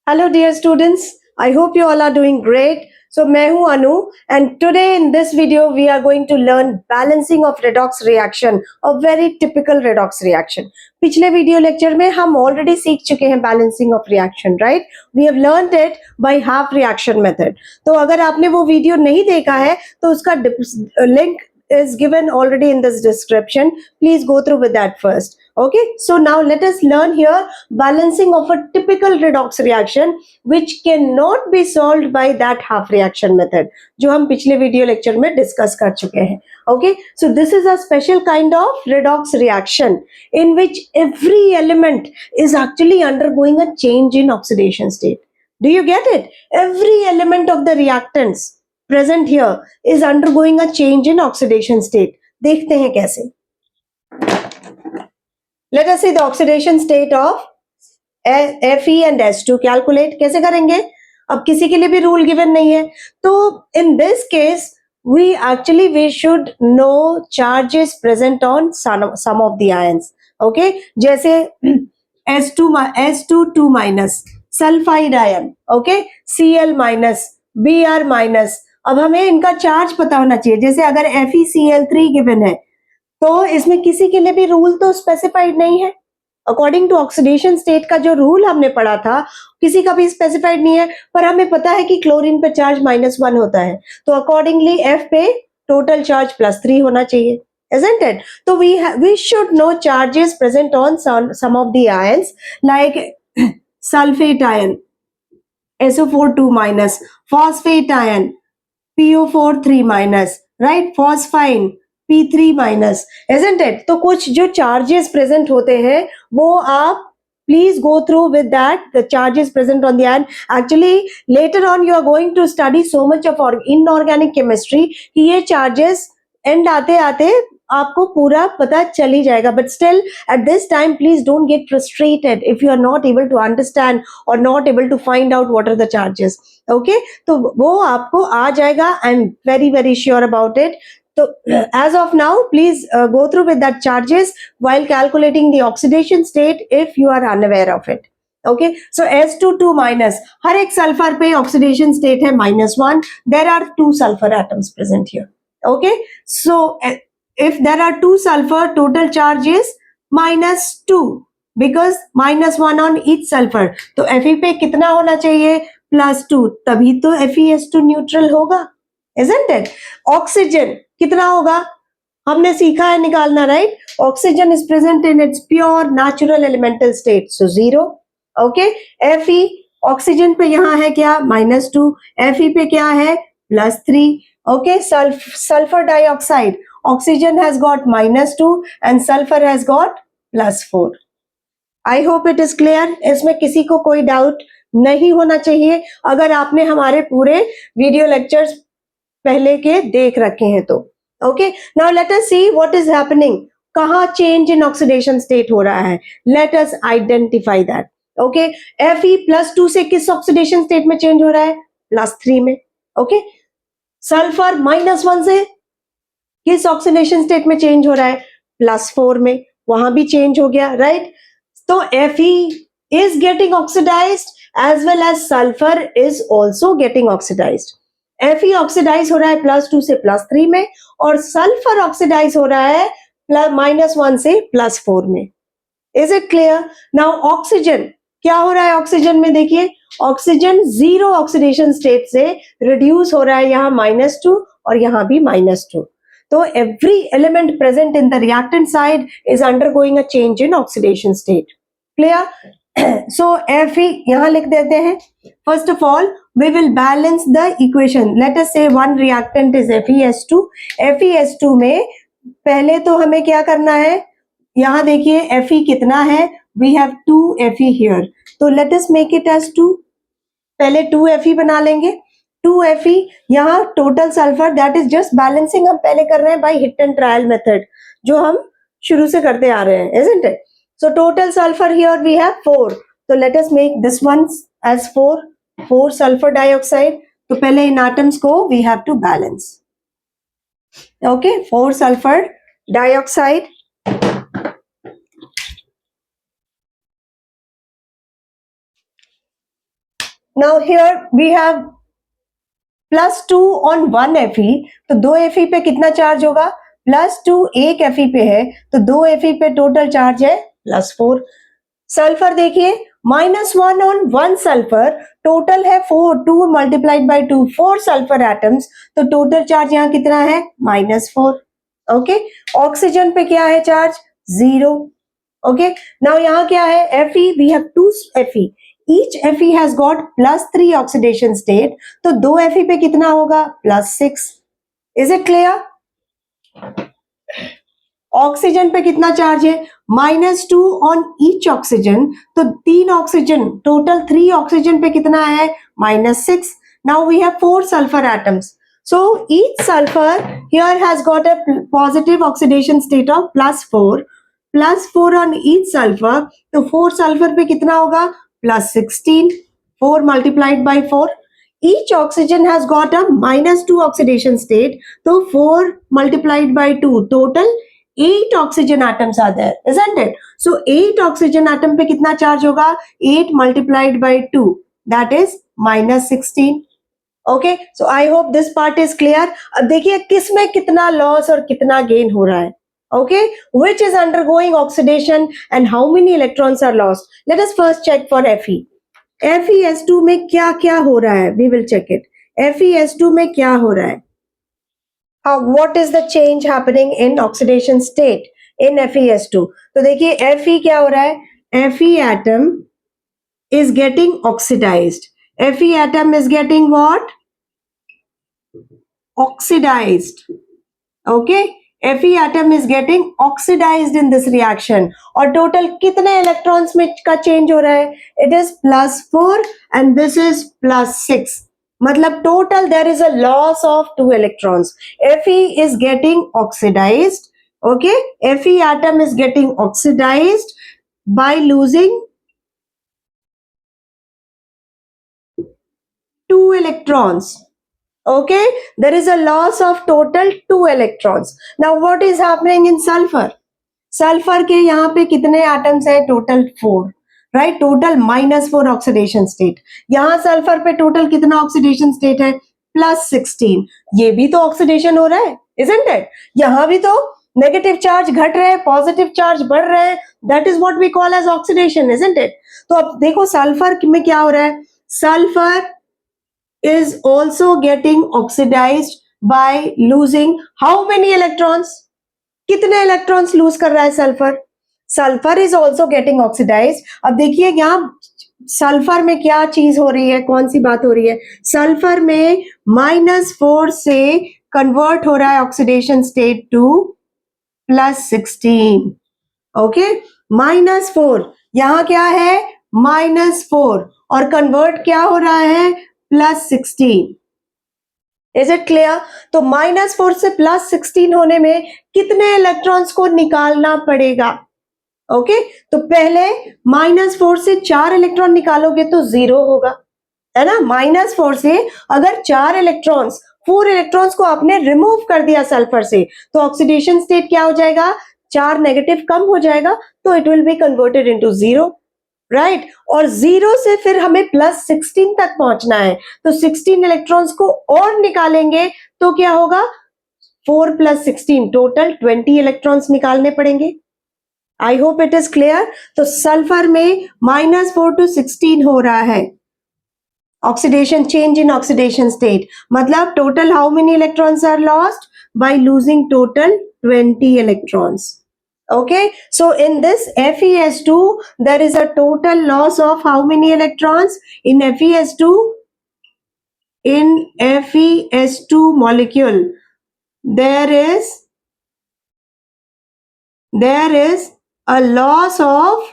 Hello dear students, I hope you all are doing great. So मैं हूँ अनु and today in this video we are going to learn balancing of redox reaction, a very typical redox reaction. पिछले video lecture में हम already सीख चुके हैं balancing of reaction, right? We have learned it by half reaction method. तो अगर आपने वो वीडियो नहीं देखा है तो उसका link is given already in this description. Please go through with that first. Okay, so now let us learn here balancing of a typical redox reaction which cannot be solved by that half reaction method जो हम पिछले video lecture में discuss कर चुके हैं. Okay, so this is a special kind of redox reaction in which every element is actually undergoing a change in oxidation state. Do you get it? Every element of the reactants present here is undergoing a change in oxidation state. देखते हैं कैसे. Let us see the oxidation state of Fe and S2. Calculate कैसे करेंगे? अब किसी के लिए भी रूल गिवन नहीं है. तो in this case we should know charges present on some of the ions. Okay, जैसे S2 2 minus sulphide ion. Okay, Cl minus Br minus. अब हमें इनका चार्ज पता होना चाहिए. जैसे अगर FeCl3 गिवन है तो इसमें किसी के लिए भी रूल तो स्पेसिफाइड नहीं है. अकॉर्डिंग टू ऑक्सीडेशन स्टेट का जो रूल हमने पढ़ा था किसी का भी स्पेसिफाइड नहीं है, पर हमें पता है कि क्लोरीन पे चार्ज -1 होता है, तो अकॉर्डिंगली F पे टोटल चार्ज +3 होना चाहिए, isn't it? So we should know charges present on some of the ions like sulfate ion SO4 2 minus, phosphate ion PO4 3 minus, right? Phosphine P3 minus, isn't it? तो कुछ जो charges present होते हैं वो आप please go through with that, the charges present on the ion. Actually later on you are going to study so much of inorganic chemistry कि ये charges end आते आते आपको पूरा पता चल ही जाएगा. But still at this time please don't get frustrated if you are not able to understand or not able to find out what are the charges. Okay, तो वो आपको आ जाएगा. I'm very sure about it. So as of now please go through with that charges while calculating the oxidation state if you are unaware of it. Okay, so S2 2 minus, हर एक sulphur पे oxidation state है -1. There are 2 sulfur atoms present here. Okay, so if there are 2 sulfur, total charge is -2 because -1 on each sulfur. तो Fe पे कितना होना चाहिए? +2. तभी तो FeS2 न्यूट्रल होगा, isn't it? ऑक्सीजन कितना होगा? हमने सीखा है निकालना, right? Oxygen is present in its pure natural elemental state, so 0. Okay, Fe oxygen पे यहाँ है क्या? -2. Fe पे क्या है? +3. Okay, sulphur dioxide, oxygen has got -2 and sulphur has got +4. I hope it is clear. इसमें किसी को कोई डाउट नहीं होना चाहिए अगर आपने हमारे पूरे वीडियो लेक्चर्स पहले के देख रखे हैं तो. Okay, now let us see what is happening. कहाँ चेंज इन ऑक्सीडेशन स्टेट हो रहा है? Let us identify that. Okay, Fe +2 से किस ऑक्सीडेशन स्टेट में चेंज हो रहा है? +3 में. ओके, सल्फर -1 से किस ऑक्सीडेशन स्टेट में चेंज हो रहा है? +4 में. वहां भी चेंज हो गया, राइट? तो Fe is getting oxidized as well as sulfur is also getting oxidized. Fe oxidize हो रहा है +2 से +3 में और सल्फर ऑक्सीडाइज हो रहा है -1 से +4 में. Is it clear? Now oxygen क्या हो रहा है? ऑक्सीजन में देखिए, ऑक्सीजन 0 ऑक्सीडेशन स्टेट से रिड्यूस हो रहा है, यहाँ -2 और यहाँ भी -2. तो every element present in the reactant side is undergoing a change in oxidation state. Clear? So Fe यहाँ लिख देते हैं. First of all, we will balance the equation. Let us say one reactant is FeS2. FeS2 में पहले तो हमें क्या करना है? यहाँ देखिए Fe कितना है? We have 2 Fe here. तो let us make it as 2. पहले 2 Fe बना लेंगे. 2 Fe, यहाँ total sulphur, that is just balancing हम पहले कर रहे हैं by hit and trial method जो हम शुरू से करते आ रहे हैं, isn't it? So total sulfur here we have 4. So let us make this one as 4 sulfur dioxide. तो पहले इन atoms को we have to balance. Okay, 4 sulfur dioxide. Now here we have +2 on 1 Fe, तो 2 Fe पे कितना charge होगा? +2 एक Fe पे है, तो 2 Fe पे टोटल चार्ज है +4। सल्फर देखिए, -1 ऑन 1 सल्फर, टोटल है 4, 2 मल्टीप्लाइड बाय 2, 4 सल्फर एटम्स, तो टोटल चार्ज यहाँ कितना है? -4। ओके, ऑक्सीजन पे क्या है चार्ज? 0। ओके, नाउ यहाँ क्या है? Fe, we have 2 Fe, each Fe has got +3 oxidation state, तो 2 Fe पे कितना होगा? +6। Is it clear? ऑक्सीजन पे कितना चार्ज है? -2 ऑन ईच ऑक्सीजन, तो 3 ऑक्सीजन, टोटल 3 ऑक्सीजन पे कितना है? -6। Now we have 4 sulphur atoms, so each sulfur here has got a positive oxidation state of +4, +4 on each sulfur, तो 4 सल्फर पे कितना होगा? +16, 4 multiplied by 4, each oxygen has got a -2 oxidation state, तो 4 multiplied by 2, total 8 oxygen atoms are there, isn't it? So 8 oxygen atom पे कितना charge होगा? 8 multiplied by 2, that is -16। Okay, so I hope this part is clear. अब देखिए किस में कितना loss और कितना गेन हो रहा है। Okay, which is undergoing oxidation and how many electrons are lost. Let us first check for Fe। FeS2 में क्या क्या हो रहा है? We will check it. FeS2 में क्या हो रहा है? What is the change happening in oxidation state in FeS2? तो देखिए Fe क्या हो रहा है? Fe atom is getting oxidized. Fe atom is getting what? Oxidized. Okay, Fe atom is getting oxidized in this reaction. और total कितने electrons में का चेंज हो रहा है? It is +4 and this is +6. मतलब total there is a loss of 2 electrons. Fe is getting oxidized. Okay, Fe atom is getting oxidized by losing 2 electrons. Okay, there is a loss of total 2 electrons. Now what is happening in sulfur? Sulfur के यहाँ पे कितने atoms हैं? Total 4, right? Total -4 oxidation state. यहाँ sulfur पे total कितना oxidation state है? +16। ये भी तो oxidation हो रहा है, isn't it? यहाँ भी तो नेगेटिव चार्ज घट रहे हैं, पॉजिटिव चार्ज बढ़ रहे हैं, that is what we call as oxidation, isn't it? तो अब देखो सल्फर में क्या हो रहा है? Sulphur is also getting oxidized by losing how many electrons? कितने इलेक्ट्रॉन्स लूज कर रहा है सल्फर? Sulphur is also getting oxidized. अब देखिए यहाँ सल्फर में क्या चीज हो रही है, कौन सी बात हो रही है? सल्फर में -4 से कन्वर्ट हो रहा है ऑक्सीडेशन स्टेट टू +16। ओके, -4 यहाँ क्या है? -4 और कन्वर्ट क्या हो रहा है? +16। Is it clear? तो -4 से +16 होने में कितने इलेक्ट्रॉन्स को निकालना पड़ेगा? ओके, तो पहले -4 से 4 इलेक्ट्रॉन निकालोगे तो 0 होगा, है ना? -4 से अगर 4 इलेक्ट्रॉन्स, 4 इलेक्ट्रॉन्स को आपने रिमूव कर दिया सल्फर से, तो ऑक्सीडेशन स्टेट क्या हो जाएगा? 4 नेगेटिव कम हो जाएगा, तो it will be converted into 0, right? और 0 से फिर हमें +16 तक पहुंचना है, तो 16 इलेक्ट्रॉन्स को और निकालेंगे तो क्या होगा? 4 + 16 टोटल 20 इलेक्ट्रॉन्स निकालने पड़ेंगे। I hope it is clear. तो सल्फर में -4 to 16 हो रहा है oxidation, change in oxidation state, मतलब total how many electrons are lost? By losing total 20 electrons. Okay, so in this FeS2 there is a total loss of how many electrons in FeS2? In FeS2 molecule there is a loss of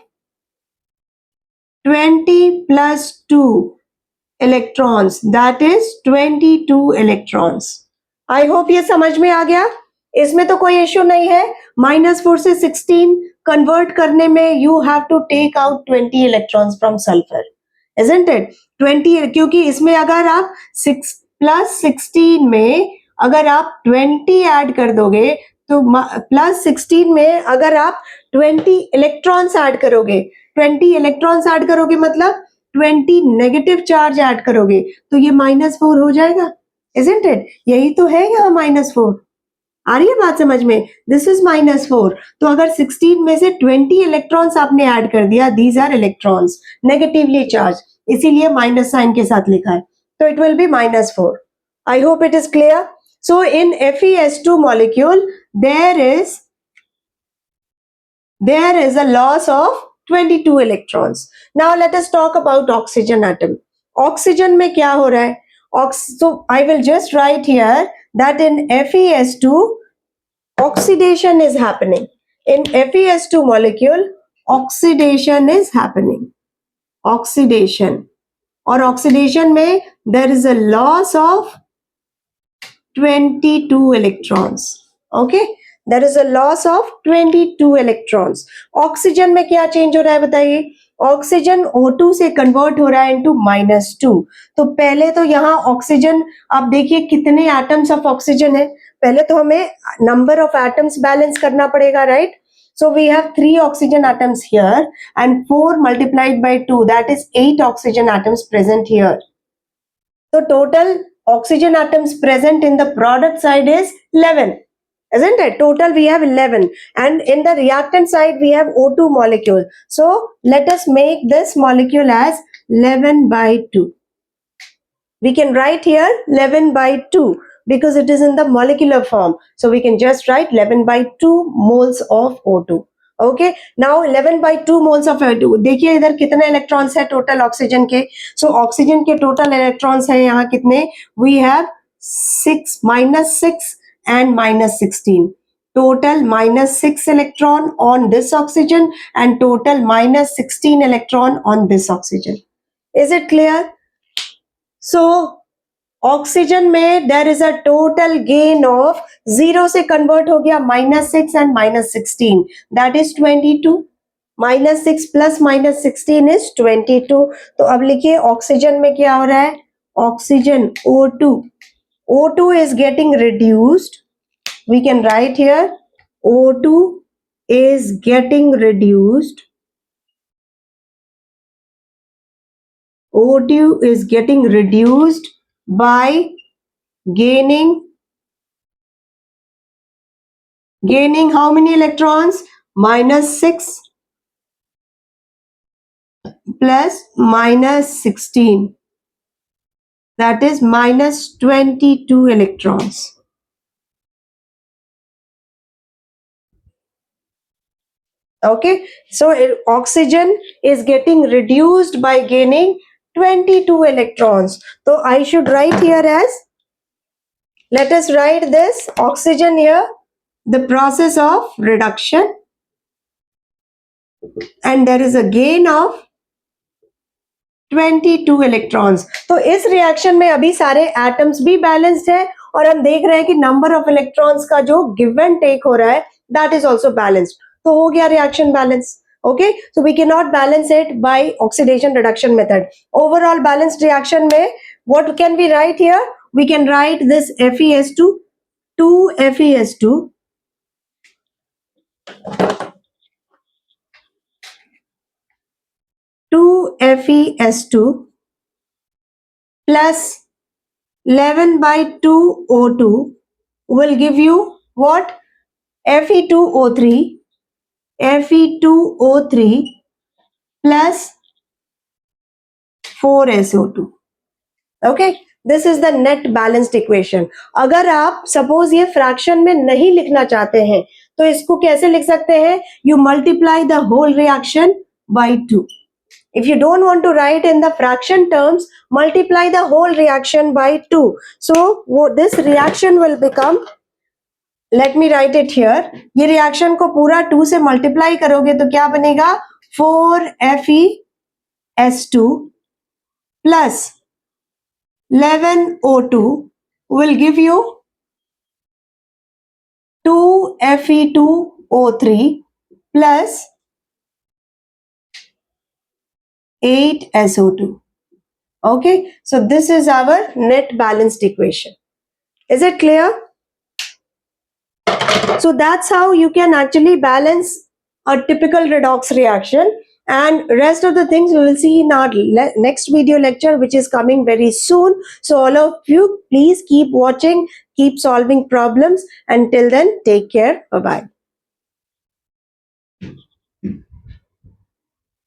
20 plus 2 electrons, that is 22 electrons. I hope ये समझ में आ गया। इसमें तो कोई issue नहीं है। -4 से 16 कन्वर्ट करने में you have to take out 20 electrons from sulphur, isn't it? 20, क्योंकि इसमें अगर आप 6 + 16 में अगर आप 20 ऐड कर दोगे तो +16 में अगर आप 20 इलेक्ट्रॉन्स ऐड करोगे, 20 इलेक्ट्रॉन्स ऐड करोगे मतलब 20 नेगेटिव चार्ज ऐड करोगे तो ये -4 हो जाएगा, isn't it? यही तो है यहाँ -4। आ रही है बात समझ में? This is -4। तो अगर 16 में से 20 इलेक्ट्रॉन्स आपने ऐड कर दिया, these are electrons negatively charge, इसीलिए माइनस साइन के साथ लिखा है, तो it will be -4। I hope it is clear. So in FeS2 molecule there is a loss of 22 electrons. Now let us talk about oxygen atom. Oxygen में क्या हो रहा है? So I will just write here that in FeS2 oxidation is happening. In FeS2 molecule oxidation is happening. Oxidation. और oxidation में there is a loss of 22 electrons. Okay? There is a loss of 22 electrons. Oxygen में क्या change हो रहा है बताइए? Oxygen O2 से convert हो रहा है इनटू -2। तो पहले तो यहाँ ऑक्सीजन, आप देखिए कितने एटम्स ऑफ ऑक्सीजन है, पहले तो हमें नंबर ऑफ एटम्स बैलेंस करना पड़ेगा, right? So we have 3 oxygen atoms here and 4 multiplied by 2, that is 8 oxygen atoms present here. So total oxygen atoms present in the product side is 11, isn't it? Total we have 11, and in the reactant side we have O2 molecule. So let us make this molecule as 11 by 2. We can write here 11 by 2 because it is in the molecular form. So we can just write 11 by 2 moles of O2. Okay, now 11 by 2 moles of O2. देखिए इधर कितने electrons है total oxygen के? So oxygen के total electrons है यहाँ कितने? We have 6 -6 and -16. Total -6 electron on this oxygen and total -16 electron on this oxygen. Is it clear? So oxygen में there is a total gain of 0 से convert हो गया -6 and -16, that is 22। -6 plus -16 is 22। तो अब लिखिए oxygen में क्या हो रहा है? Oxygen O2 is getting reduced. We can write here O2 is getting reduced. O2 is getting reduced by gaining how many electrons? -6 plus -16, that is -22 electrons. Okay, so oxygen is getting reduced by gaining 22 electrons. So I should write here as, let us write this oxygen here, the process of reduction, and there is a gain of 22 electrons. तो इस reaction में अभी सारे atoms भी balanced है और हम देख रहे हैं कि नंबर ऑफ इलेक्ट्रॉन्स का जो गिव एंड टेक हो रहा है दैट इज आल्सो बैलेंस्ड। तो हो गया reaction balance. Okay, so we can not balance it by oxidation reduction method. Overall balanced reaction में what can we write here? We can write this FeS2 2FeS2 2FeS2 plus 11 by 2 O2 will give you what? Fe2O3 plus 4SO2. Okay, this is the net balanced equation. अगर आप suppose ये fraction में नहीं लिखना चाहते हैं तो इसको कैसे लिख सकते हैं? You multiply the whole reaction by 2. If you don't want to write in the fraction terms, multiply the whole reaction by 2. So this reaction will become, let me write it here. ये reaction को पूरा 2 से multiply करोगे तो क्या बनेगा? 4FeS2 plus 11O2 will give you 2Fe2O3 plus 8SO2. Okay, so this is our net balanced equation. Is it clear? So that's how you can actually balance a typical redox reaction. and rest of the things we will see in our next video lecture, which is coming very soon. So all of you, please keep watching, keep solving problems. Until then, take care. Bye bye.